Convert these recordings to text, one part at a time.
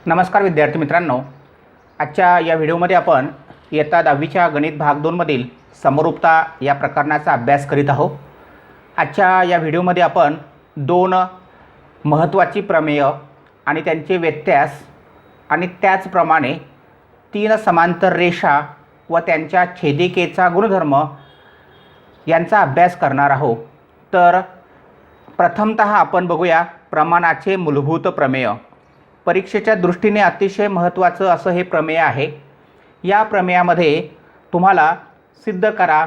नमस्कार विद्यार्थी मित्रांनो, आजच्या या व्हिडिओमध्ये आपण इयत्ता 10वीच्या गणित भाग 2 मधील समरूपता या प्रकरणाचा अभ्यास करीत आहोत। आजच्या या व्हिडिओमध्ये आपण दोन महत्त्वाची प्रमेय आणि त्यांचे व्यत्यास आणि त्याचप्रमाणे तीन समांतर रेषा व त्यांच्या छेदिकेचा गुणधर्म यांचा अभ्यास करणार आहोत। तर प्रथमतः आपण बघूया प्रमाणाचे मूलभूत प्रमेय। परीक्षेच्या दृष्टीने अतिशय महत्त्वाचं असं हे प्रमेय आहे। या प्रमेयामध्ये तुम्हाला सिद्ध करा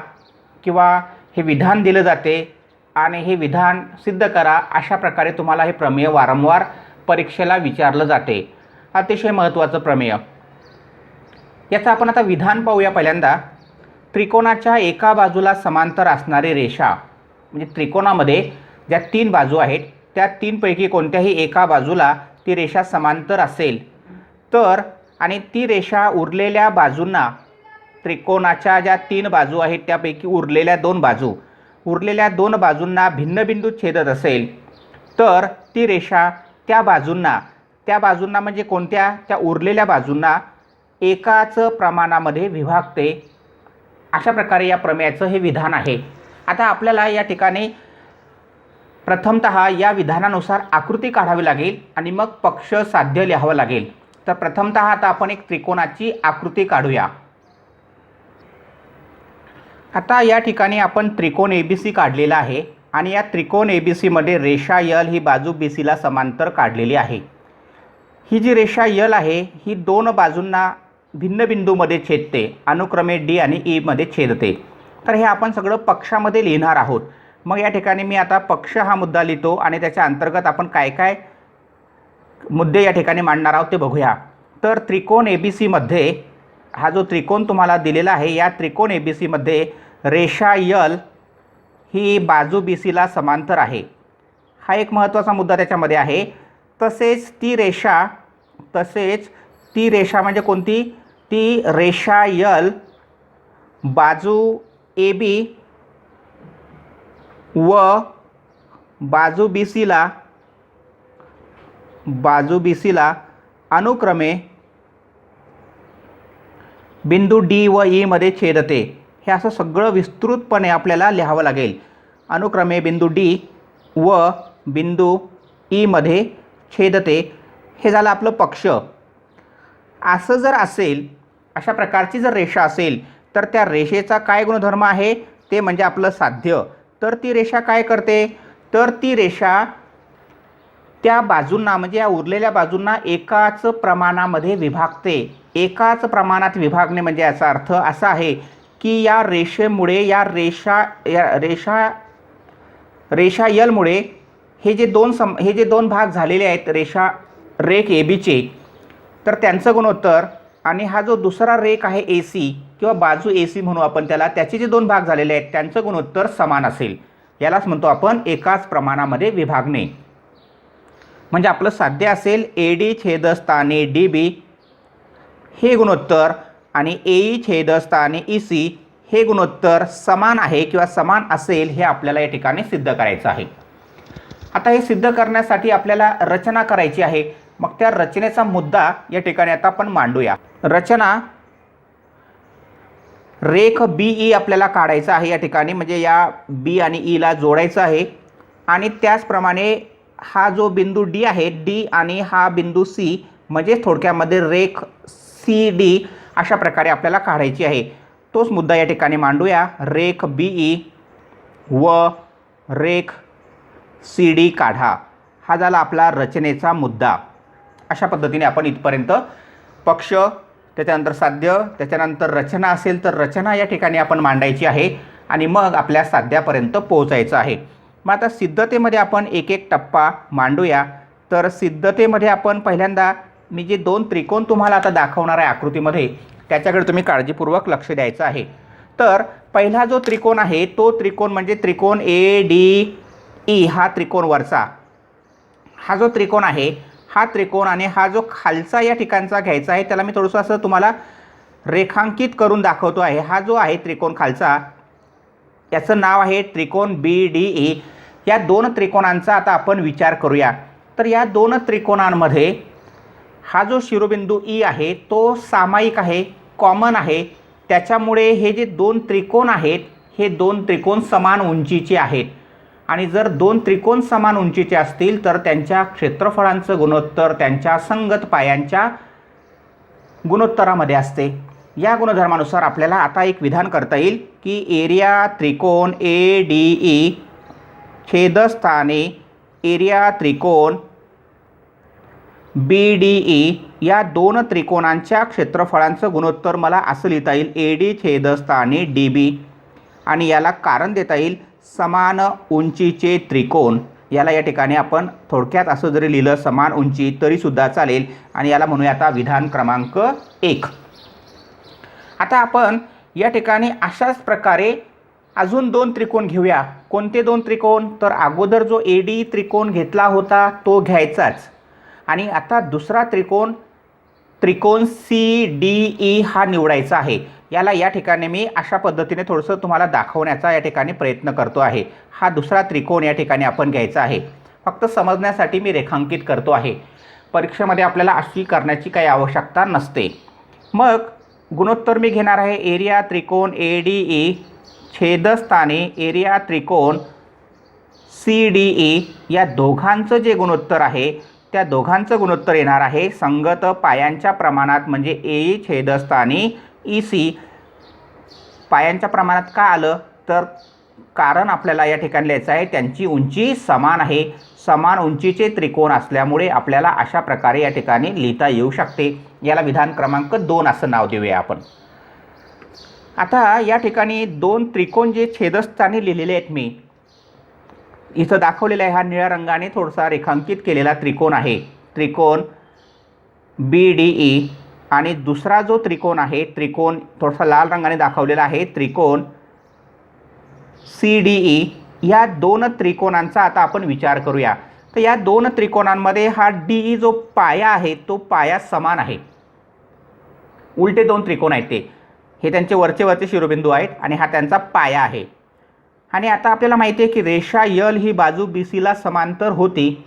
किंवा हे विधान दिलं जाते आणि हे विधान सिद्ध करा अशा प्रकारे तुम्हाला हे प्रमेय वारंवार परीक्षेला विचारलं जाते। अतिशय महत्त्वाचं प्रमेय। याचं आपण आता विधान पाहूया। पहिल्यांदा त्रिकोणाच्या एका बाजूला समांतर असणारी रेषा, म्हणजे त्रिकोणामध्ये ज्या तीन बाजू आहेत त्या तीनपैकी कोणत्याही एका बाजूला ती रेषा समांतर असेल तर आणि ती रेषा उरलेल्या बाजूंना, त्रिकोणाच्या ज्या तीन बाजू आहेत त्यापैकी उरलेल्या दोन बाजूंना भिन्न बिंदू छेदत असेल तर ती रेषा त्या बाजूंना म्हणजे कोणत्या, त्या उरलेल्या बाजूंना एकाच प्रमाणामध्ये विभागते। अशा प्रकारे या प्रमेयाचं हे विधान आहे। आता आपल्याला या ठिकाणी प्रथमतः या विधानानुसार आकृती काढावी लागेल आणि मग पक्ष साध्य लिहावं लागेल। तर प्रथमतः आता आपण एक त्रिकोणाची आकृती काढूया। आता या ठिकाणी आपण त्रिकोण ABC काढलेला आहे आणि या त्रिकोण ABC मध्ये रेषा L ही बाजू BC ला समांतर काढलेली आहे। ही जी रेषा L आहे ही दोन बाजूंना भिन्न बिंदूमध्ये छेदते, अनुक्रमे D आणि E मध्ये छेदते। तर हे आपण सगळं पक्षामध्ये लिहिणार आहोत। मग या ठिकाणी मी आता पक्ष हा मुद्दा लिहितो आणि त्याच्या अंतर्गत आपण काय काय मुद्दे या ठिकाणी मांडणार आहोत ते बघूया। तर त्रिकोण ABC मध्ये हा जो त्रिकोण तुम्हाला दिलेला आहे, या त्रिकोण ABC मध्ये रेषा L ही बाजू BC ला समांतर आहे। हा एक महत्त्वाचा मुद्दा त्याच्यामध्ये आहे। तसेच ती रेषा म्हणजे कोणती, ती रेषा L बाजू AB व बाजू BC ला अनुक्रमे बिंदू D व E मध्ये छेदते। हे असं सगळं विस्तृतपणे आपल्याला लिहावं लागेल। अनुक्रमे बिंदू D व बिंदू E मध्ये छेदते, हे झालं आपलं पक्ष। असं जर असेल, अशा प्रकारची जर रेषा असेल तर त्या रेषेचा काय गुणधर्म आहे ते म्हणजे आपलं साध्य। तर ती रेषा काय करते, तर ती रेषा त्या बाजूंना म्हणजे या उरलेल्या बाजूंना एकाच प्रमाणामध्ये विभागते। एकाच प्रमाणात विभागणे म्हणजे याचा अर्थ असा आहे की या रेषेमुळे या रेषा L मुळे हे जे दोन भाग झालेले आहेत रेख ABचे, तर त्यांचं गुणोत्तर आणि हा जो दुसरा रेख आहे AC किंवा बाजू AC म्हणू आपण त्याला, त्याचे जे दोन भाग झालेले आहेत त्यांचं गुणोत्तर समान असेल। यालाच म्हणतो आपण एकाच प्रमाणामध्ये विभागणे। म्हणजे आपलं साध्य असेल AD छेदस्थानी DB हे गुणोत्तर आणि AE छेदस्थानी EC हे गुणोत्तर समान आहे किंवा समान असेल, हे आपल्याला या ठिकाणी सिद्ध करायचं आहे। आता हे सिद्ध करण्यासाठी आपल्याला रचना करायची आहे। मग त्या रचनेचा मुद्दा या ठिकाणी आता आपण मांडूया। रचना रेख BE आपल्याला काढायचा आहे या ठिकाणी, म्हणजे या B आणि E ला जोडायचं आहे। आणि त्याचप्रमाणे हा जो बिंदू D आहे, D आणि हा बिंदू C म्हणजे थोडक्यामध्ये रेख CD अशा प्रकारे आपल्याला काढायची आहे। तोच मुद्दा या ठिकाणी मांडूया। रेख BE व रेख CD काढा, हा झाला आपला रचनेचा मुद्दा। अशा पद्धतीने आपण इथपर्यंत पक्ष, त्याच्यानंतर साध्य, त्याच्यानंतर रचना असेल तर रचना या ठिकाणी आपण मांडायची आहे आणि मग आपल्या साध्यापर्यंत पोहोचायचं आहे। मग आता सिद्धतेमध्ये आपण एक एक टप्पा मांडूया। तर सिद्धतेमध्ये आपण पहिल्यांदा मी जे दोन त्रिकोण तुम्हाला आता दाखवणार आहे आकृतीमध्ये, त्याच्याकडे तुम्ही काळजीपूर्वक लक्ष द्यायचं आहे। तर पहिला जो त्रिकोण आहे तो त्रिकोण म्हणजे त्रिकोण ADE, हा त्रिकोण वरचा, हा जो त्रिकोण आहे हा त्रिकोण आणि हा जो खालचा या ठिकाणचा घ्यायचा आहे, त्याला मी थोडंसं असं तुम्हाला रेखांकित करून दाखवतो आहे। हा जो आहे त्रिकोण खालचा, याचं नाव आहे त्रिकोण BDE। या दोन त्रिकोणांचा आता आपण विचार करूया। तर या दोन त्रिकोणांमध्ये हा जो शिरोबिंदू ई आहे तो सामायिक आहे, कॉमन आहे. त्याच्यामुळे हे जे दोन त्रिकोण आहेत हे दोन त्रिकोण समान उंचीचे आहेत आणि जर दोन त्रिकोण समान उंचीचे असतील तर त्यांच्या क्षेत्रफळांचं गुणोत्तर त्यांच्या संगत पायांच्या गुणोत्तरामध्ये असते. या गुणधर्मानुसार आपल्याला आता एक विधान करता येईल की एरिया त्रिकोण ADE छेदस्थानी एरिया त्रिकोण BDE या दोन त्रिकोणांच्या क्षेत्रफळांचं गुणोत्तर मला असं लिहिता येईल AD छेदस्थानी DB आणि याला कारण देता येईल समान उंचीचे त्रिकोण. याला या ठिकाणी आपण थोडक्यात असं जरी लिहिलं समान उंची तरीसुद्धा चालेल आणि याला म्हणूया आता विधान क्रमांक 1. आता आपण या ठिकाणी अशाच प्रकारे अजून दोन त्रिकोण घेऊया. कोणते दोन त्रिकोण? तर अगोदर जो AD त्रिकोण घेतला होता तो घ्यायचाच आणि आता दुसरा त्रिकोण CDE हा निवडायचा आहे. याला या ठिकाणी मी अशा पद्धतीने थोडंसं तुम्हाला दाखवण्याचा या ठिकाणी प्रयत्न करतो आहे. हा दुसरा त्रिकोण या ठिकाणी आपण घ्यायचा आहे. फक्त समजण्यासाठी मी रेखांकित करतो आहे. परीक्षेमध्ये आपल्याला अशी करण्याची काही आवश्यकता नसते. मग गुणोत्तर मी घेणार आहे एरिया त्रिकोण ADE छेदस्थानी एरिया त्रिकोण CDE या दोघांचं जे गुणोत्तर आहे त्या दोघांचं गुणोत्तर येणार आहे संगत पायांच्या प्रमाणात म्हणजे A छेदस्थानी EC. पायांच्या प्रमाणात का आलं? तर कारण आपल्याला या ठिकाणी लिहायचं आहे त्यांची उंची समान आहे. समान उंचीचे त्रिकोण असल्यामुळे आपल्याला अशा प्रकारे या ठिकाणी लिहिता येऊ शकते. याला विधान क्रमांक 2 असं नाव देऊया आपण. आता या ठिकाणी दोन त्रिकोण जे छेदस्थानी लिहिलेले आहेत मी इथं दाखवलेला आहे. हा निळ्या रंगाने थोडासा रेखांकित केलेला त्रिकोण आहे त्रिकोण BDE आणि दुसरा जो त्रिकोण आहे त्रिकोण थोडासा लाल रंगाने दाखवलेला आहे त्रिकोण CDE. या दोन त्रिकोणांचा आता आपण विचार करूया. तर या दोन त्रिकोणांमध्ये हा DE जो पाया आहे तो पाया समान आहे. उलटे दोन त्रिकोण आहेत ते, हे त्यांचे वरचे शिरोबिंदू आहेत आणि हा त्यांचा पाया आहे. आणि आता आपल्याला माहिती आहे की रेषा L ही बाजू BCला समांतर होती.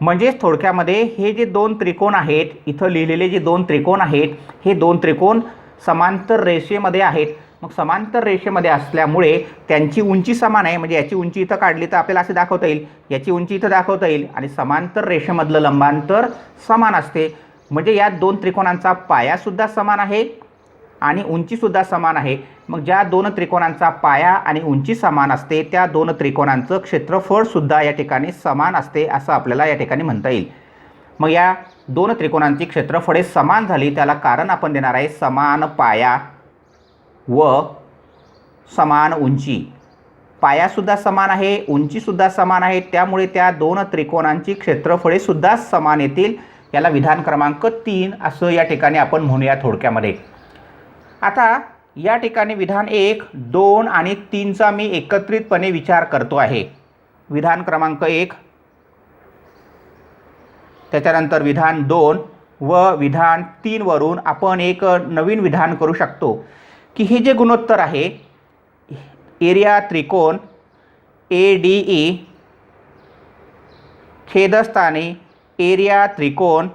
म्हणजेच थोडक्यामध्ये हे जे दोन त्रिकोण आहेत इथं लिहिलेले जे दोन त्रिकोण आहेत हे दोन त्रिकोण समांतर रेषेमध्ये आहेत. मग समांतर रेषेमध्ये असल्यामुळे त्यांची उंची समान आहे. म्हणजे याची उंची इथं काढली तर आपल्याला असे दाखवता येईल, याची उंची इथं दाखवता येईल आणि समांतर रेषेमधलं लंबांतर समान असते. म्हणजे या दोन त्रिकोणांचा पायासुद्धा समान आहे आणि उंचीसुद्धा समान आहे. मग ज्या दोन त्रिकोणांचा पाया आणि उंची समान असते त्या दोन त्रिकोणांचं क्षेत्रफळसुद्धा या ठिकाणी समान असते असं आपल्याला या ठिकाणी म्हणता येईल. मग या दोन त्रिकोणांची क्षेत्रफळे समान झाली त्याला कारण आपण देणार आहे समान पाया व समान उंची. पायासुद्धा समान आहे, उंचीसुद्धा समान आहे, त्यामुळे त्या दोन त्रिकोणांची क्षेत्रफळेसुद्धा समान येतील. याला विधान क्रमांक 3 असं या ठिकाणी आपण म्हणूया थोडक्यामध्ये. आता या ठिकाणी विधान 1, 2 आणि 3चा मी एकत्रितपणे विचार करतो आहे. विधान क्रमांक 1 त्याच्यानंतर विधान 2 व विधान 3 वरून आपण एक नवीन विधान करू शकतो की हे जे गुणोत्तर आहे एरिया त्रिकोण ADE छेदस्थानी एरिया त्रिकोण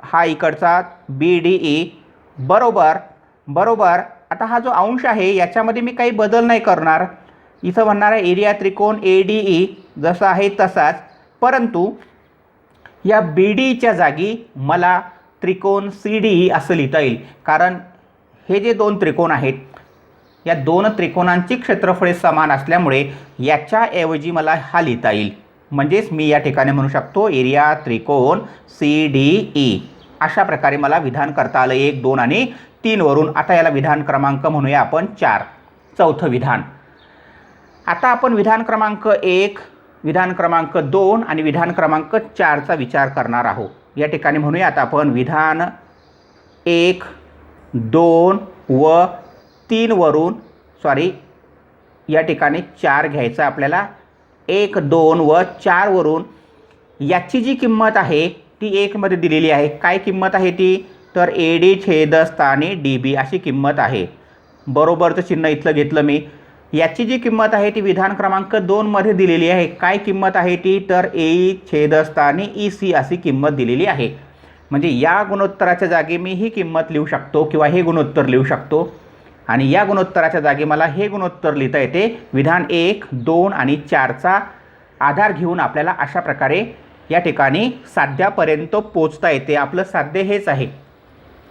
हा इकडचा BDE बरोबर. आता हा जो अंश आहे याच्यामध्ये मी काही बदल नाही करणार. इथं म्हणणार आहे एरिया त्रिकोण ADE जसा आहे तसाच, परंतु या BDEच्या जागी मला त्रिकोण CDE असं लिहिता येईल. कारण हे जे दोन त्रिकोण आहेत या दोन त्रिकोणांची क्षेत्रफळे समान असल्यामुळे याच्याऐवजी मला हा लिहिता येईल. म्हणजेच मी या ठिकाणी म्हणू शकतो एरिया त्रिकोण CDE. अशा प्रकारे मला विधान करता आलं 1, 2 आणि 3 वरून. आता याला विधान क्रमांक म्हणूया आपण 4, चौथं विधान. आता आपण विधान क्रमांक 1, विधान क्रमांक 2 आणि विधान क्रमांक 4चा विचार करणार आहोत. या ठिकाणी म्हणूया आता आपण विधान 1, 2 व 3 वरून या ठिकाणी 4 घ्यायचा आपल्याला. 1, 2 व 4 वरून याची जी किंमत आहे ती 1 मध्ये दिलेली आहे. काय किंमत आहे ती? तर AD छेदस्थानी DB अशी किंमत आहे. बरोबरचं चिन्ह इथलं घेतलं मी. याची जी किंमत आहे ती विधान क्रमांक 2 मध्ये दिलेली आहे. काय किंमत आहे ती? तर AE छेदस्थानी EC अशी किंमत दिलेली आहे. म्हणजे या गुणोत्तराच्या जागी मी ही किंमत लिहू शकतो किंवा हे गुणोत्तर लिहू शकतो आणि या गुणोत्तराच्या जागी मला हे गुणोत्तर लिहिता येते। विधान 1, 2 आणि 4चा आधार घेऊन आपल्याला अशा प्रकारे या ठिकाणी साध्यापर्यंत पोचता येते। आपलं साध्य हेच आहे,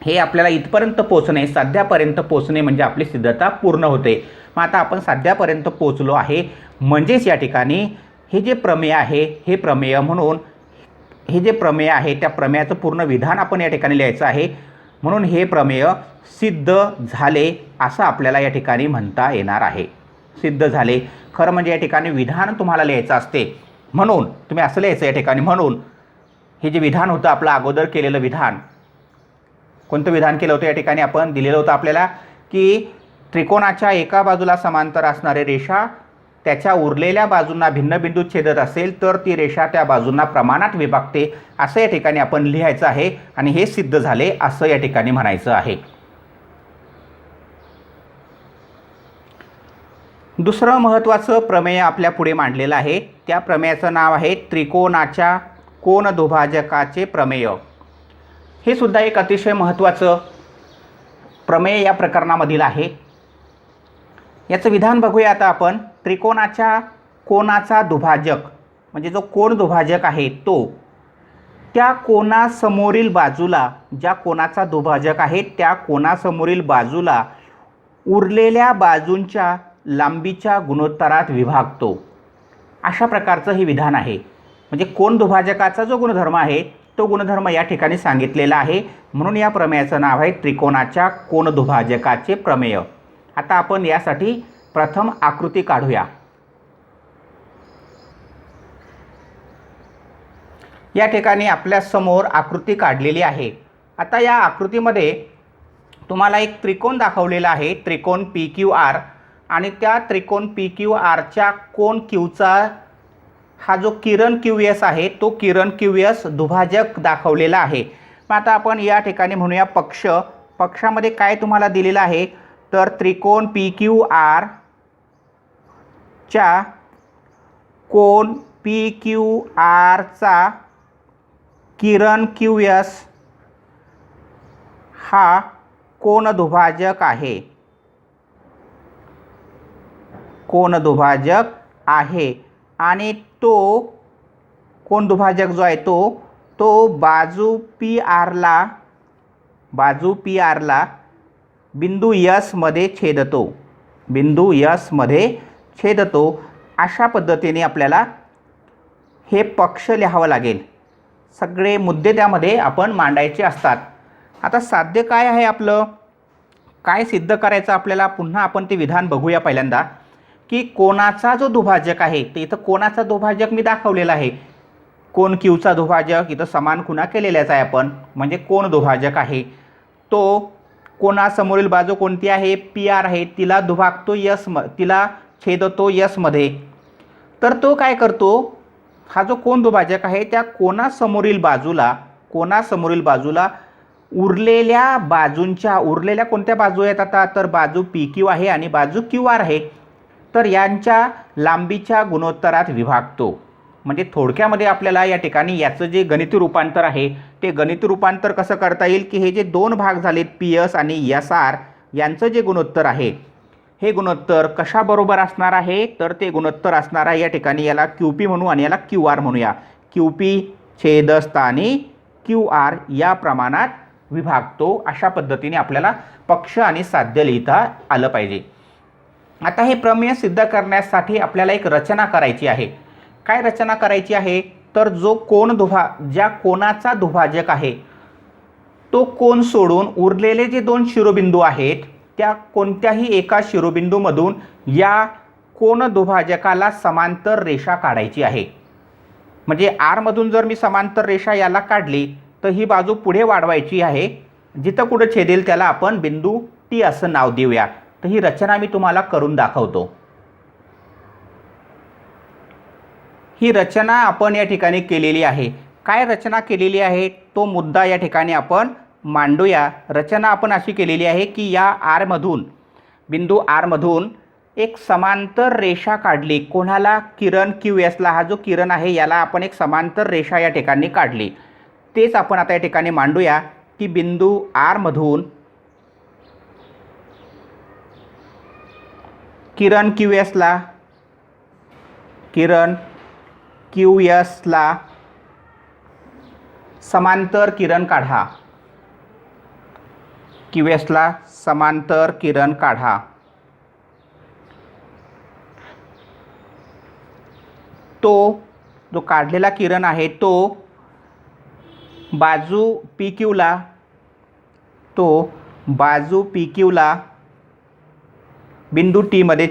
हे आपल्याला इथपर्यंत पोचणे, साध्यापर्यंत पोचणे म्हणजे आपली सिद्धता पूर्ण होते। मग आता आपण साध्यापर्यंत पोचलो आहे, म्हणजेच या ठिकाणी हे जे प्रमेय आहे हे प्रमेय म्हणून हे जे प्रमेय आहे त्या प्रमेयाचं पूर्ण विधान आपण या ठिकाणी लिहायचं आहे। म्हणून हे प्रमेय सिद्ध झाले असं आपल्याला या ठिकाणी म्हणता येणार आहे। सिद्ध झाले, खरं म्हणजे या ठिकाणी विधान तुम्हाला लिहायचं असते, म्हणून तुम्ही असं लिहायचं या ठिकाणी। म्हणून हे जे विधान होतं आपलं अगोदर केलेलं विधान, कोणतं विधान केलं होतं या ठिकाणी आपण दिलेलं होतं आपल्याला की त्रिकोणाच्या एका बाजूला समांतर असणारी रेषा त्याच्या उरलेल्या बाजूंना भिन्न बिंदू छेदत असेल तर ती रेषा त्या बाजूंना प्रमाणात विभागते असं या ठिकाणी आपण लिहायचं आहे आणि हे सिद्ध झाले असं या ठिकाणी म्हणायचं आहे। दुसरं महत्त्वाचं प्रमेय आपल्या पुढे मांडलेलं आहे, त्या प्रमेयाचं नाव आहे त्रिकोणाच्या कोनदुभाजकाचे प्रमेय। हे सुद्धा एक अतिशय महत्त्वाचं प्रमेय या प्रकरणामधील आहे। याचं विधान बघूया आता आपण। त्रिकोणाच्या कोनाचा दुभाजक म्हणजे जो कोन दुभाजक आहे तो त्या कोनासमोरील बाजूला, ज्या कोनाचा दुभाजक आहे त्या कोनासमोरील बाजूला उरलेल्या बाजूंच्या लांबीच्या गुणोत्तरात विभागतो, अशा प्रकारचं हे विधान आहे। म्हणजे कोन दुभाजकाचा जो गुणधर्म आहे तो गुणधर्म या ठिकाणी सांगितलेला आहे, म्हणून या प्रमेयाचं नाव आहे त्रिकोणाच्या कोनदुभाजकाचे प्रमेय। आता आपण यासाठी प्रथम आकृती काढूया। या ठिकाणी आपल्या समोर आकृती काढलेली आहे। आता या आकृतीमध्ये तुम्हाला एक त्रिकोण दाखवलेला आहे, त्रिकोण PQR, आणि त्या त्रिकोण PQRच्या कोन Qचा हा जो किरण QS आहे तो किरण QS दुभाजक दाखवलेला आहे। मग आता आपण या ठिकाणी म्हणूया पक्ष। पक्षामध्ये काय तुम्हाला दिलेलं आहे तर त्रिकोण PQR च्या कोन PQRचा किरण QS हा कोनदुभाजक आहे, कोनदुभाजक आहे। आणि तो कोनदुभाजक जो आहे तो बाजू PR ला बिंदू S मध्ये छेदतो, बिंदू S मध्ये छेदतो। अशा पद्धतीने आपल्याला हे पक्ष लिहावं लागेल, सगळे मुद्दे त्यामध्ये आपण मांडायचे असतात। आता साध्य काय आहे आपलं, काय सिद्ध करायचं आपल्याला, पुन्हा आपण ते विधान बघूया पहिल्यांदा की कोनाचा जो दुभाजक आहे, ते इथं कोनाचा दुभाजक मी दाखवलेला आहे, कोन Qचा दुभाजक इथं समान खुणा केलेल्याच आहे आपण, म्हणजे कोन दुभाजक आहे। तो कोनासमोरील बाजू कोणती आहे PR आहे, तिला दुभागतो तिला छेदतो S मध्ये। तर तो काय करतो, हा जो कोन दुभाजक आहे त्या कोनासमोरील बाजूला उरलेल्या बाजूंच्या, उरलेल्या कोणत्या बाजू आहेत आता तर बाजू PQ आहे आणि बाजू QR आहे, तर यांच्या लांबीच्या गुणोत्तरात विभागतो। म्हणजे थोडक्यामध्ये आपल्याला या ठिकाणी याचं जे गणिती रूपांतर आहे ते गणिती रूपांतर कसं करता येईल की हे जे दोन भाग झालेत PS आणि SR यांचं जे गुणोत्तर आहे हे गुणोत्तर कशाबरोबर असणार आहे तर ते गुणोत्तर असणार आहे या ठिकाणी, याला QP म्हणू आणि याला QR म्हणूया। QP छेदस्थानी QR या प्रमाणात विभागतो। अशा पद्धतीने आपल्याला पक्ष आणि साध्य लिहिता आलं पाहिजे। आता हे प्रमेय सिद्ध करण्यासाठी आपल्याला एक रचना करायची आहे। काय रचना करायची आहे तर जो ज्या कोनाचा दुभाजक आहे तो कोन सोडून उरलेले जे दोन शिरोबिंदू आहेत त्या कोणत्याही एका शिरोबिंदूमधून या कोन दुभाजकाला समांतर रेषा काढायची आहे। म्हणजे R मधून जर मी समांतर रेषा याला काढली तर ही बाजू पुढे वाढवायची आहे, जिथं कुठे छेदेल त्याला आपण बिंदू T असं नाव देऊया। तर ही रचना मी तुम्हाला करून दाखवतो। ही रचना आपण या ठिकाणी केलेली आहे। काय रचना केलेली आहे तो मुद्दा या ठिकाणी आपण मांडूया। रचना आपण अशी केलेली आहे की या बिंदू R मधून एक समांतर रेषा काढली, कोणाला किरण QS ला, हा जो किरण आहे याला आपण एक समांतर रेषा या ठिकाणी काढली। तेच आपण आता या ठिकाणी मांडूया की बिंदू आर मधून किरण क्यू एसला समांतर किरण काढा. क्यू एसला समांतर किरण काढा. तो जो काढलेला किरण आहे तो बाजू पी क्यूला बिंदू टी मध्ये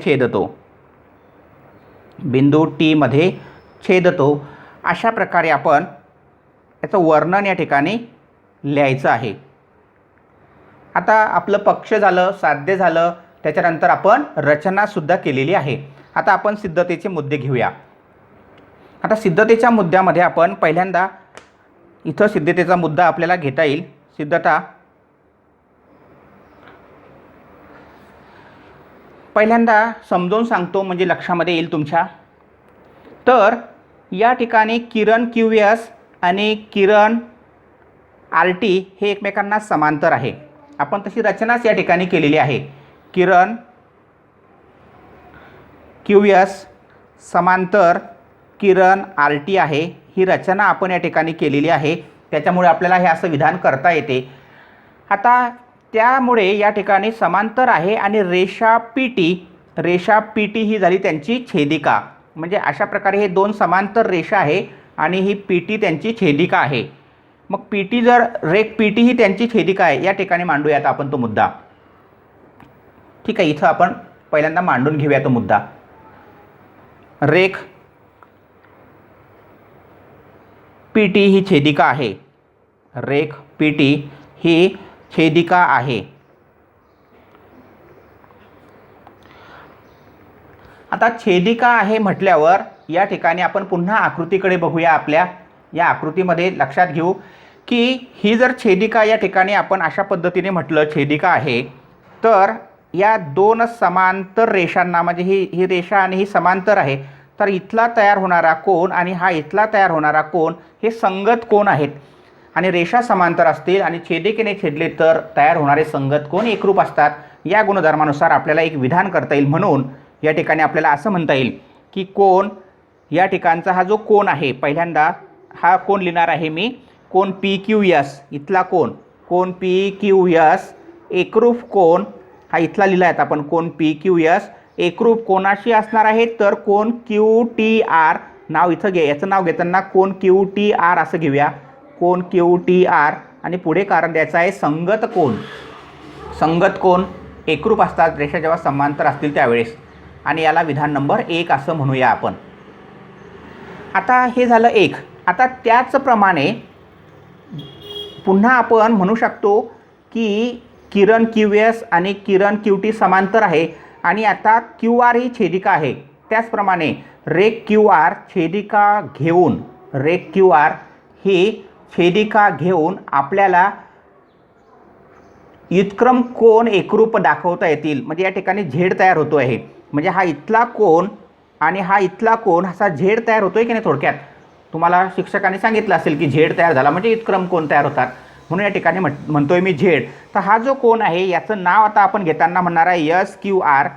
छेदतो. अशा प्रकारे आपण याचं वर्णन या ठिकाणी लिहायचं आहे. आता आपलं पक्ष झालं, साध्य झालं, त्याच्यानंतर आपण रचनासुद्धा केलेली आहे. आता आपण सिद्धतेचे मुद्दे घेऊया. आता सिद्धतेच्या मुद्द्यामध्ये आपण पहिल्यांदा इथं सिद्धतेचा मुद्दा आपल्याला घेता येईल. सिद्धता पहिल्यांदा समजावून सांगतो म्हणजे लक्षामध्ये येईल तुमच्या. तर या ठिकाणी किरण क्यू एस आणि किरण आर टी हे एकमेकांना समांतर आहे. आपण तशी रचनाच या ठिकाणी केलेली आहे. किरण क्यू एस समांतर किरण आर टी आहे. ही रचना आपण या ठिकाणी केलेली आहे. त्याच्यामुळे आपल्याला हे असं विधान करता येते. आता त्यामुळे या ठिकाणी समांतर आहे आणि रेषा पी टी ही झाली त्यांची छेदिका. म्हणजे अशा प्रकारे हे दोन समांतर रेषा आहे आणि ही पी टी त्यांची छेदिका आहे. मग पी टी जर रेख पी टी ही त्यांची छेदिका आहे, या ठिकाणी मांडूयात आपण तो मुद्दा. ठीक आहे, इथं आपण पहिल्यांदा मांडून घेऊया तो मुद्दा. रेख पी टी ही छेदिका आहे. रेख पी टी ही छेदिका आहे. आता छेदिका आहे म्हटल्यावर या ठिकाणी आपण पुन्हा आकृतीकडे बघूया. आपल्या या आकृतीमध्ये लक्षात घेऊ की ही जर छेदिका या ठिकाणी आपण अशा पद्धतीने म्हटलं छेदिका आहे, तर या दोन समांतर रेषांना म्हणजे ही रेषा आणि ही समांतर आहे, तर इथला तयार होणारा कोन आणि हा इथला तयार होणारा कोन हे संगत कोन आहेत. आणि रेषा समांतर असतील आणि छेदिकेने छेदले तर तयार होणारे संगत कोन एकरूप असतात. या गुणधर्मानुसार आपल्याला एक विधान करता येईल. म्हणून या ठिकाणी आपल्याला असं म्हणता येईल की कोन या ठिकाणचा हा जो कोन आहे, पहिल्यांदा हा कोन लिहिणार आहे मी. कोन पी क्यू एस, इथला कोन पी क्यू एस एकरूप कोन हा इथला लिहिला आहे आपण. कोन पी क्यू एस एकरूप कोणाशी असणार आहे, तर कोन क्यू टी आर. नाव इथं याचं नाव घेताना कोन क्यू टी आर असं घेऊया. कोन क्यू टी आर आणि पुढे कारण द्यायचं आहे संगत कोन एकरूप असतात रेषा जेव्हा समांतर असतील त्यावेळेस. आणि याला विधान नंबर 1 असं म्हणूया आपण. आता हे झालं 1. आता त्याचप्रमाणे पुन्हा आपण म्हणू शकतो की किरण क्यू एस आणि किरण क्यू टी समांतर आहे आणि आता क्यू आर ही छेदिका आहे. त्याचप्रमाणे रेख क्यू आर ही छेदिका घेऊन आपल्याला व्युत्क्रम कोन एकरूप दाखवता येतील. म्हणजे या ठिकाणी झेड तयार होतो आहे. म्हणजे हा इथला कोन आणि हा इथला कोन असा झेड तयार होतोय की नाही. थोडक्यात तुम्हाला शिक्षकांनी सांगितलं असेल की झेड तयार झाला म्हणजे व्युत्क्रम कोन तयार होतात, म्हणून या ठिकाणी म्हणतोय मी झेड. तर हा जो कोन आहे याचं नाव आता आपण घेताना म्हणणार आहे एस क्यू आर.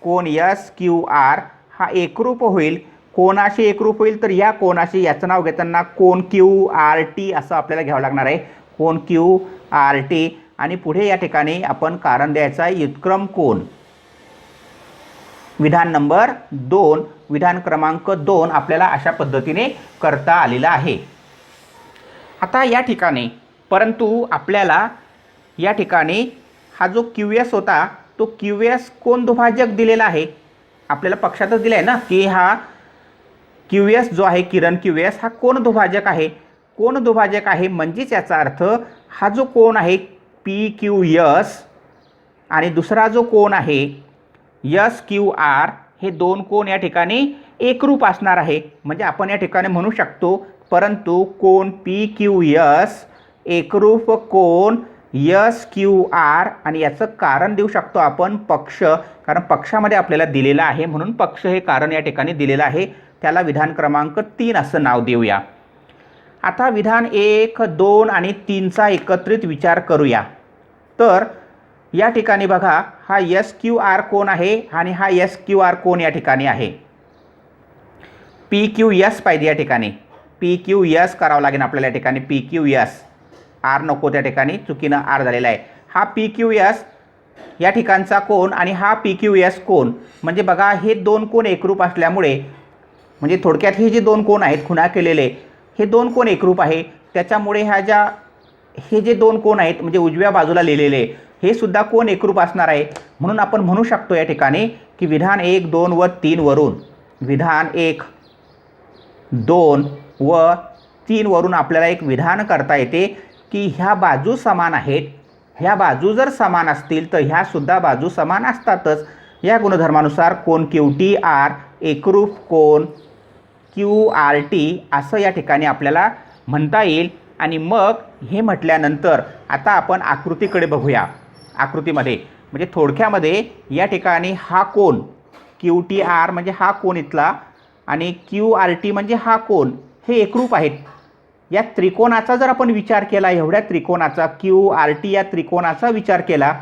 कोन एस क्यू आर हा एकरूप होईल, कोनाशी एकरूप होईल. तर या कोनाशी याचं नाव घेताना कोन क्यू आर टी असं आपल्याला घ्यावं लागणार आहे. कोन क्यू आर टी आणि पुढे या ठिकाणी आपण कारण द्यायचं आहे व्युत्क्रम कोन. विधान नंबर 2, विधान क्रमांक 2 आपल्याला अशा पद्धतीने करता आलेला आहे. आता या ठिकाणी परंतु आपल्याला या ठिकाणी हा जो क्यू एस होता तो क्यू एस कोन दुभाजक दिलेला आहे. आपल्याला पक्षातच दिला आहे ना की हा क्यू एस जो आहे किरण क्यू एस हा कोन दुभाजक आहे. कोन दुभाजक आहे म्हणजेच याचा अर्थ हा जो कोन आहे पी क्यू एस आणि दुसरा जो कोन आहे एस क्यू आर हे दोन कोन या ठिकाणी एकरूप असणार आहे. म्हणजे आपण या ठिकाणी म्हणू शकतो परंतु कोन पी क्यू एस एकरूप कोन एस क्यू आर. आणि याचं कारण देऊ शकतो आपण पक्ष, कारण पक्षामध्ये आपल्याला दिलेला आहे म्हणून पक्ष हे कारण या ठिकाणी दिलेलं आहे. त्याला विधान क्रमांक 3 असं नाव देऊया. आता विधान 1, 2 आणि 3चा एकत्रित विचार करूया. तर या ठिकाणी बघा, हा एस क्यू आर कोन आहे आणि हा एस क्यू आर कोन या ठिकाणी आहे. पी क्यू एस पाहिजे या ठिकाणी, पी क्यू एस करावं लागेल आपल्याला या ठिकाणी. पी क्यू एस, आर नको त्या ठिकाणी, चुकीनं आर झालेला आहे. हा पी क्यू एस या ठिकाणचा कोन आणि हा पी क्यू एस कोन, म्हणजे बघा हे दोन कोन एकरूप असल्यामुळे, म्हणजे थोडक्यात हे जे दोन कोन आहेत खुणा केलेले, हे दोन कोन एकरूप आहे. त्याच्यामुळे हे जे दोन कोन आहेत म्हणजे उजव्या बाजूला लिहिलेले, हे सुद्धा कोन एकरूप असणार आहे. म्हणून आपण म्हणू शकतो या ठिकाणी की विधान 1, 2 व 3 वरून, विधान 1, 2 व 3 वरून आपल्याला एक विधान करता येते की ह्या बाजू समान आहेत. ह्या बाजू जर समान असतील तर ह्या सुद्धा बाजू समान असतातच. या गुणधर्मानुसार कोन क्यू टी आर एकरूप कोन क्यू आर टी असं या ठिकाणी आपल्याला म्हणता येईल. आणि मग हे म्हटल्यानंतर आता आपण आकृतीकडे बघूया. आकृतीमध्ये म्हणजे थोडक्यामध्ये या ठिकाणी हा कोन क्यू टी आर म्हणजे हा कोन इथला आणि क्यू आर टी म्हणजे हा कोन, हे एकरूप आहेत. या त्रिकोणाचा जर आपण विचार केला, एवढ्या त्रिकोणाचा क्यू आर टी या त्रिकोणाचा विचार केला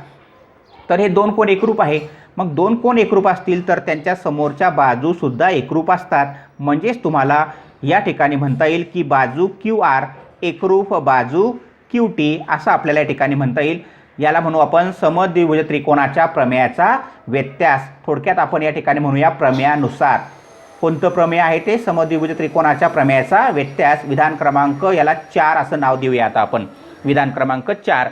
तर हे दोन कोन एकरूप आहे. मग दोन कोन एकरूप असतील तर त्यांच्या समोरच्या बाजूसुद्धा एकरूप असतात. म्हणजेच तुम्हाला या ठिकाणी म्हणता येईल की बाजू क्यू आर एकरूप बाजू क्यू टी असं आपल्याला या ठिकाणी म्हणता येईल. याला म्हणू आपण समद्विभुज त्रिकोणाच्या प्रमेयाचा व्यत्यास. थोडक्यात आपण या ठिकाणी म्हणूया प्रमेयानुसार. कोणतं प्रमेय आहे ते? समद्विभुज त्रिकोणाच्या प्रमेयाचा व्यत्यास. विधान क्रमांक याला 4 असं नाव देऊया आता आपण, विधान क्रमांक 4.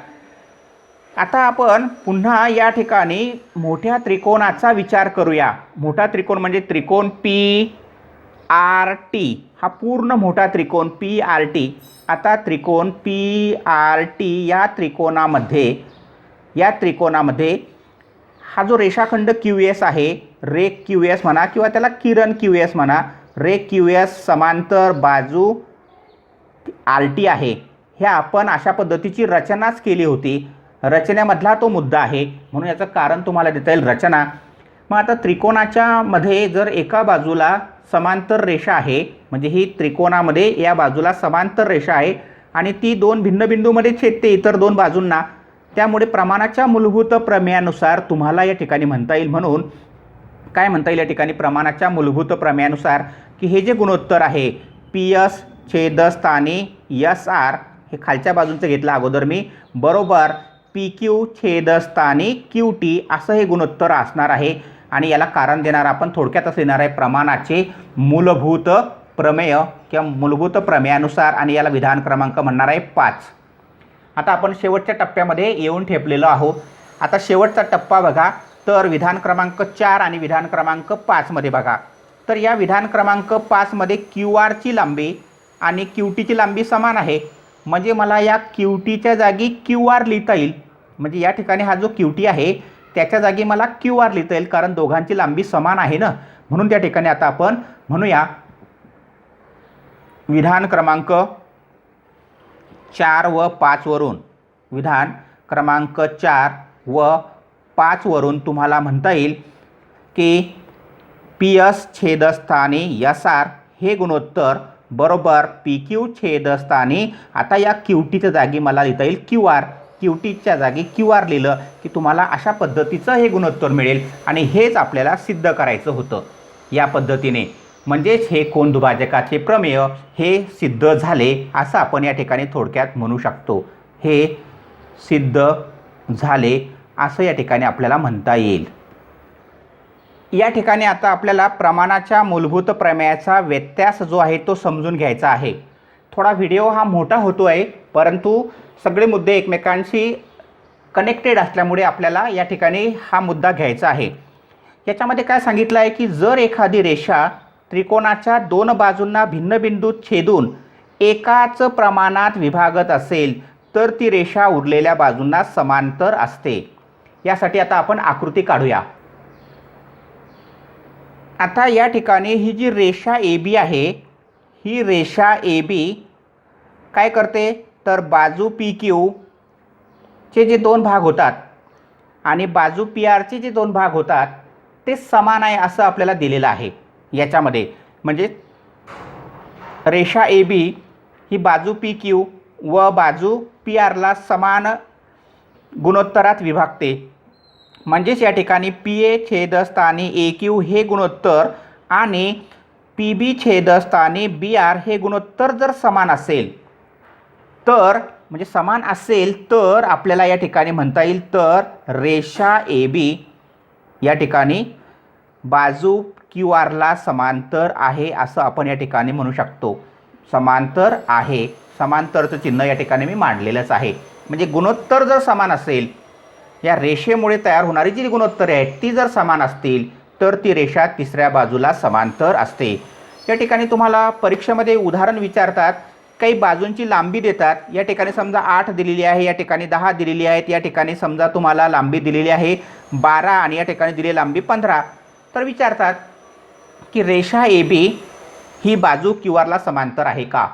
आता आपण पुन्हा या ठिकाणी मोठ्या त्रिकोणाचा विचार करूया. मोठा त्रिकोण म्हणजे त्रिकोण पी आर टी, हा पूर्ण मोठा त्रिकोण पी आर टी. आता त्रिकोण पी आर टी या त्रिकोणामध्ये हा जो रेषाखंड क्यू एस आहे, रे क्यू एस म्हणा किंवा त्याला किरण क्यू एस म्हणा, रे क्यू एस समांतर बाजू आर टी आहे. हे आपण अशा पद्धतीची रचनाच केली होती. रचनेमधला तो मुद्दा आहे, म्हणून याचं कारण तुम्हाला देता येईल रचना. मग आता त्रिकोणाच्या मध्ये जर एका बाजूला समांतर रेषा आहे, म्हणजे ही त्रिकोणामध्ये या बाजूला समांतर रेषा आहे आणि ती दोन भिन्न बिंदूमध्ये छेदते इतर दोन बाजूंना, त्यामुळे प्रमाणाच्या मूलभूत प्रमेयानुसार तुम्हाला या ठिकाणी म्हणता येईल. म्हणून काय म्हणता येईल या ठिकाणी? प्रमाणाच्या मूलभूत प्रमेयानुसार की हे जे गुणोत्तर आहे पी एस छेदस्थानी एस आर, हे खालच्या बाजूंचं घेतलं अगोदर मी, बरोबर पी क्यू छेदस्थानी क्यू टी असं हे गुणोत्तर असणार आहे. आणि याला कारण देणार आपण थोडक्यातच येणार आहे प्रमाणाचे मूलभूत प्रमेय किंवा मूलभूत प्रमेयानुसार, आणि याला विधान क्रमांक म्हणणार आहे 5. आता आपण शेवटच्या टप्प्यामध्ये येऊन ठेपलेलो आहोत. आता शेवटचा टप्पा बघा, तर विधान क्रमांक 4 आणि विधान क्रमांक 5 मध्ये बघा. तर या विधान क्रमांक 5 मध्ये क्यू आरची लांबी आणि क्यू टीची लांबी समान आहे. म्हणजे मला या क्यू टीच्या जागी क्यू आर लिहिता येईल. म्हणजे या ठिकाणी हा जो क्यू टी आहे त्याच्या जागी मला क्यू आर लिहिता येईल, कारण दोघांची लांबी समान आहे ना. म्हणून त्या ठिकाणी आता आपण म्हणूया विधान क्रमांक 4 व 5 वरून, विधान क्रमांक 4 व 5 वरून तुम्हाला म्हणता येईल की पी एस छेदस्थानी एस आर हे गुणोत्तर बरोबर पी क्यू छेदस्थानी, आता या क्यू टीच्या जागी मला लिहिता येईल क्यू आर. क्यू टीच्या जागी क्यू आर लिहिलं की तुम्हाला अशा पद्धतीचं हे गुणोत्तर मिळेल. आणि हेच आपल्याला सिद्ध करायचं होतं या पद्धतीने. म्हणजेच हे कोन दुभाजकाचे प्रमेय हे सिद्ध झाले असं आपण या ठिकाणी थोडक्यात म्हणू शकतो. हे सिद्ध झाले असं या ठिकाणी आपल्याला म्हणता येईल. या ठिकाणी आता आपल्याला प्रमाणाच्या मूलभूत प्रमेयाचा व्यत्यास जो आहे तो समजून घ्यायचा आहे. थोडा व्हिडिओ हा मोठा होतो आहे, परंतु सगळे मुद्दे एकमेकांशी कनेक्टेड असल्यामुळे आपल्याला या ठिकाणी हा मुद्दा घ्यायचा आहे. याच्यामध्ये काय सांगितलं आहे की जर एखादी रेषा त्रिकोणाच्या दोन बाजूंना भिन्न बिंदूत छेदून एकाच प्रमाणात विभागत असेल तर ती रेषा उरलेल्या बाजूंना समांतर असते. यासाठी आता आपण आकृती काढूया. आता या ठिकाणी ही जी रेषा ए बी आहे, ही रेषा ए बी काय करते तर बाजू पी क्यू चे जे दोन भाग होतात आणि बाजू पी आरचे जे दोन भाग होतात ते समान आहे असं आपल्याला दिलेलं आहे याच्यामध्ये. म्हणजे रेषा ए बी ही बाजू पी क्यू व बाजू पी आरला समान गुणोत्तरात विभागते. म्हणजेच या ठिकाणी पी ए छेदस्थानी ए क्यू हे गुणोत्तर आणि पी बी छेदस्थानी बी आर हे गुणोत्तर जर समान असेल तर म्हणजे समान असेल तर आपल्याला या ठिकाणी म्हणता येईल तर रेषा ए बी या ठिकाणी बाजू क्यू आरला समांतर आहे असं आपण या ठिकाणी म्हणू शकतो. समांतर आहे, समांतरचं चिन्ह या ठिकाणी मी मांडलेलंच आहे. म्हणजे गुणोत्तर जर समान असेल, या रेषेमुळे तयार होणारी जी गुणोत्तरे आहेत ती जर समान असतील तर ती रेषा तिसऱ्या बाजूला समांतर असते. या ठिकाणी तुम्हाला परीक्षेमध्ये उदाहरण विचारतात, काही बाजूंची लांबी देतात. या ठिकाणी समजा 8 दिलेली आहे, या ठिकाणी 10 दिलेली आहेत, या ठिकाणी समजा तुम्हाला लांबी दिलेली आहे 12 आणि या ठिकाणी दिलेली लांबी 15. तर विचारतात की रेषा ए बी ही बाजू क्यू आरला समांतर आहे का.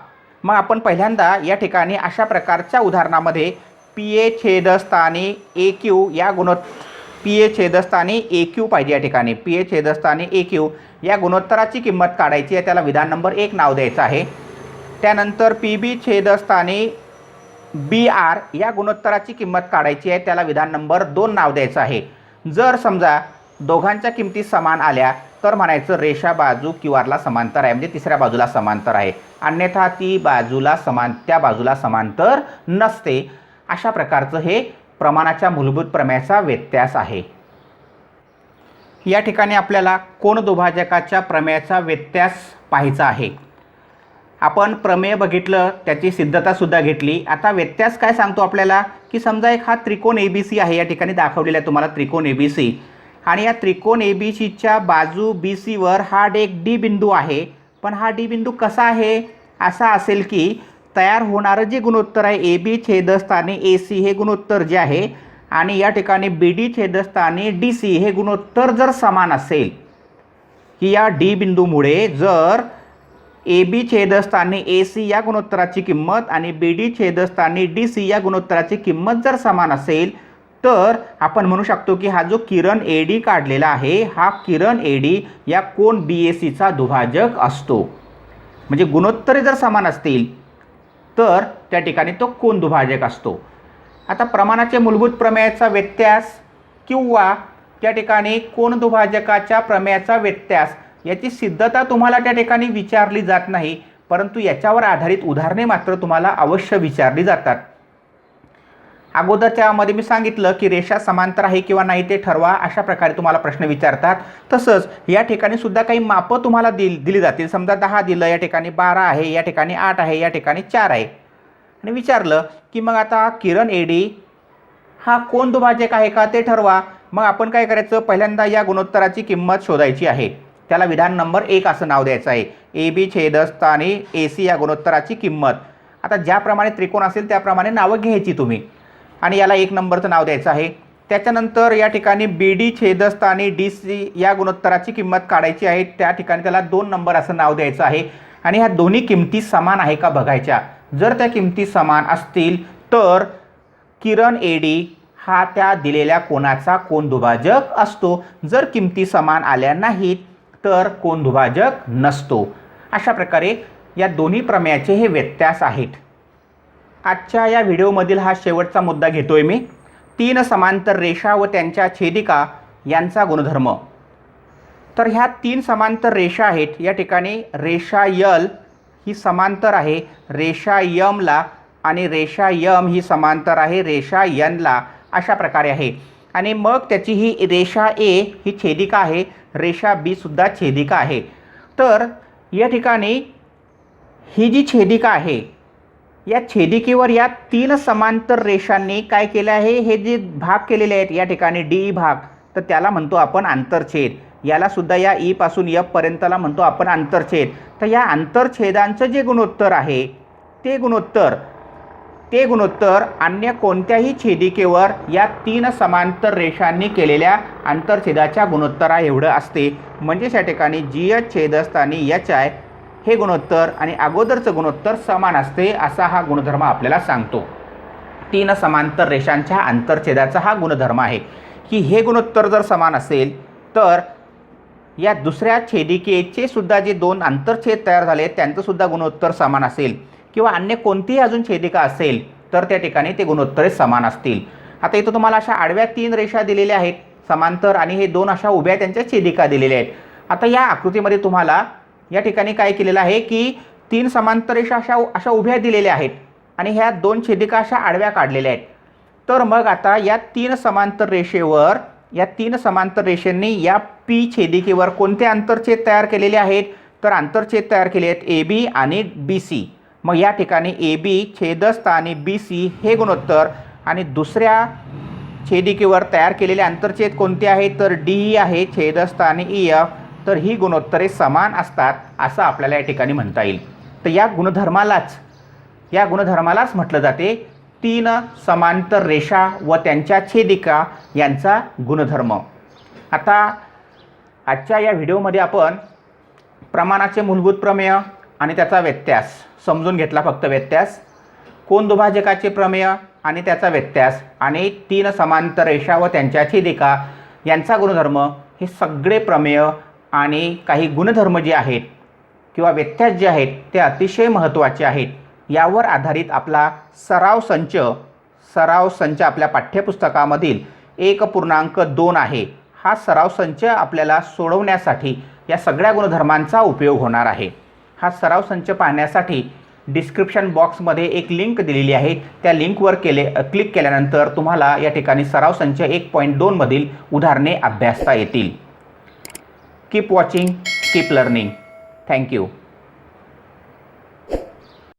मग आपण पहिल्यांदा या ठिकाणी अशा प्रकारच्या उदाहरणामध्ये पी ए छेदस्थानी ए क्यू या पी ए छेदस्थानी ए क्यू पाहिजे. या ठिकाणी पी ए छेदस्थानी ए क्यू या गुणोत्तराची किंमत काढायची आहे, त्याला विधान नंबर 1 नाव द्यायचं आहे. त्यानंतर पी बी छेदस्थानी बी आर या गुणोत्तराची किंमत काढायची आहे, त्याला विधान नंबर 2 नाव द्यायचं आहे. जर समजा दोघांच्या किमती समान आल्या तर म्हणायचं रेषा बाजू क्यू आरला समांतर आहे, म्हणजे तिसऱ्या बाजूला समांतर आहे. अन्यथा ती त्या बाजूला समांतर नसते. अशा प्रकारचं हे प्रमाणाच्या मूलभूत प्रमेयाचा व्यत्यास आहे. या ठिकाणी आपल्याला कोन दुभाजकाच्या प्रमेयाचा व्यत्यास पाहायचा आहे. आपण प्रमेय बघितलं, त्याची सिद्धतासुद्धा घेतली. आता व्यत्यास काय सांगतो आपल्याला की समजा एक हा त्रिकोण ए बी सी आहे, या ठिकाणी दाखवलेला आहे तुम्हाला त्रिकोण ए बी सी, आणि या त्रिकोण ए बी सीच्या बाजू बी सीवर हा एक डी बिंदू आहे. पण हा डी बिंदू कसा आहे, असा असेल की तयार होणारं जे गुणोत्तर आहे ए बी छेदस्थानी ए सी हे गुणोत्तर जे आहे आणि या ठिकाणी बी डी छेदस्थानी डी सी हे गुणोत्तर जर समान असेल, की या डी बिंदूमुळे जर ए बी छेदस्थानी ए सी या गुणोत्तराची किंमत आणि बी डी छेदस्थानी डी सी या गुणोत्तराची किंमत जर समान असेल तर आपण म्हणू शकतो की हा जो किरण ए डी काढलेला आहे हा किरण ए डी या कोन बी ए सीचा दुभाजक असतो. म्हणजे गुणोत्तरे जर समान असतील तर त्या ठिकाणी तो कोन दुभाजक असतो. आता प्रमाणाचे मूलभूत प्रमेयाचा व्यत्यास किंवा त्या ठिकाणी कोन दुभाजकाच्या प्रमेयाचा व्यत्यास याची सिद्धता तुम्हाला त्या ठिकाणी विचारली जात नाही, परंतु याच्यावर आधारित उदाहरणे मात्र तुम्हाला अवश्य विचारली जातात. अगोदरच्यामध्ये मी सांगितलं की रेषा समांतर आहे किंवा नाही ते ठरवा, अशा प्रकारे तुम्हाला प्रश्न विचारतात. तसंच या ठिकाणी सुद्धा काही मापं तुम्हाला दिली जातील. समजा 10 दिलं, या ठिकाणी 12 आहे, या ठिकाणी 8 आहे, या ठिकाणी 4 आहे, आणि विचारलं की मग आता किरण ए डी हा कोन दुभाजक आहे का ते ठरवा. मग आपण काय करायचं, पहिल्यांदा या गुणोत्तराची किंमत शोधायची आहे, त्याला विधान नंबर 1 असं नाव द्यायचं आहे. ए बी छेदस्थानी ए सी या गुणोत्तराची किंमत. आता ज्याप्रमाणे त्रिकोण असेल त्याप्रमाणे नावं घ्यायची तुम्ही आणि याला 1 नंबरचं नाव द्यायचं आहे. त्याच्यानंतर या ठिकाणी बी डी छेदस्थानी डी सी या गुणोत्तराची किंमत काढायची आहे, त्या ठिकाणी त्याला 2 नंबर असं नाव द्यायचं आहे. आणि ह्या दोन्ही किमती समान आहे का बघायच्या. जर त्या किमती समान असतील तर किरण ए डी हा त्या दिलेल्या कोनाचा कोन दुभाजक असतो. जर किमती समान आल्या नाहीत तर कोन दुभाजक नसतो. अशा प्रकारे या दोन्ही प्रमेयाचे हे व्यत्यास आहेत. आजच्या या व्हिडिओमधील हा शेवटचा मुद्दा घेतोय मी, 3 समांतर रेषा व त्यांच्या छेदिका यांचा गुणधर्म. तर ह्या 3 समांतर रेषा आहेत. या ठिकाणी रेषा यल ही समांतर आहे रेषा यमला आणि रेषा यम ही समांतर आहे रेषा यनला, अशा प्रकारे आहे. आणि मग त्याची ही रेषा ए ही छेदिका आहे, रेषा बी सुद्धा छेदिका आहे. तर या ठिकाणी ही जी छेदिका आहे या छेदिकेवर या 3 समांतर रेषांनी काय केलं आहे, हे जे भाग केलेले आहेत या ठिकाणी डी भाग, तर त्याला म्हणतो आपण आंतरछेद. याला सुद्धा या ई पासून एफ पर्यंतला म्हणतो आपण आंतरछेद. तर या आंतरछेदांचं जे गुणोत्तर आहे ते गुणोत्तर अन्य कोणत्याही छेदिकेवर या 3 समांतर रेषांनी केलेल्या आंतरछेदाच्या गुणोत्तरा एवढं असते. म्हणजेच या ठिकाणी जी एच छेदस्थानी एच आहे हे गुणोत्तर आणि अगोदरचं गुणोत्तर समान असते, असा हा गुणधर्म आपल्याला सांगतो. 3 समांतर रेषांच्या आंतरछेदाचा हा गुणधर्म आहे की हे गुणोत्तर जर समान असेल तर या दुसऱ्या छेदिकेचे सुद्धा जे 2 आंतरछेद तयार झाले त्यांचं सुद्धा गुणोत्तर समान असेल. किंवा अन्य कोणतीही अजून छेदिका असेल तर त्या ठिकाणी ते गुणोत्तरे समान असतील. आता इथं तुम्हाला अशा आडव्या 3 रेषा दिलेल्या आहेत समांतर आणि हे 2 अशा उभ्या त्यांच्या छेदिका दिलेल्या आहेत. आता या आकृतीमध्ये तुम्हाला या ठिकाणी काय केलेलं आहे की 3 समांतर रेषा अशा उभ्या दिलेल्या आहेत आणि ह्या 2 छेदिका अशा आडव्या काढलेल्या आहेत. तर मग आता या 3 समांतर रेषेवर या 3 समांतर रेषांनी या P छेदिकेवर कोणते आंतरछेद तयार केलेले आहेत तर आंतरछेद तयार केले आहेत AB आणि BC. मग या ठिकाणी AB छेदस्थानी BC हे गुणोत्तर आणि दुसऱ्या छेदिकेवर तयार केलेले आंतरछेद कोणते आहेत तर DE आहे छेदस्थानी EF. तर ही गुणोत्तरे समान असतात असं आपल्याला या ठिकाणी म्हणता येईल. तर या गुणधर्मालाच म्हटलं जाते 3 समांतर रेषा व त्यांच्या छेदिका यांचा गुणधर्म. आता आजच्या या व्हिडिओमध्ये आपण प्रमाणाचे मूलभूत प्रमेय आणि त्याचा व्यत्यास समजून घेतला. फक्त व्यत्यास, कोन दुभाजकाचे प्रमेय आणि त्याचा व्यत्यास आणि 3 समांतर रेषा व त्यांच्या छेदिका यांचा गुणधर्म, हे सगळे प्रमेय आणि काही गुणधर्म जे आहेत किंवा व्यत्यास जे आहेत ते अतिशय महत्त्वाचे आहेत. यावर आधारित आपला सराव संच आपल्या पाठ्यपुस्तकामधील 1.2 आहे. हा सराव संच आपल्याला सोडवण्यासाठी या सगळ्या गुणधर्मांचा उपयोग होणार आहे. हा सराव संच पाहण्यासाठी डिस्क्रिप्शन बॉक्समध्ये एक लिंक दिलेली आहे. त्या लिंकवर क्लिक केल्यानंतर तुम्हाला या ठिकाणी सराव संच 1.2 मधील उदाहरणे अभ्यासता येतील. Keep watching, keep learning. Thank you.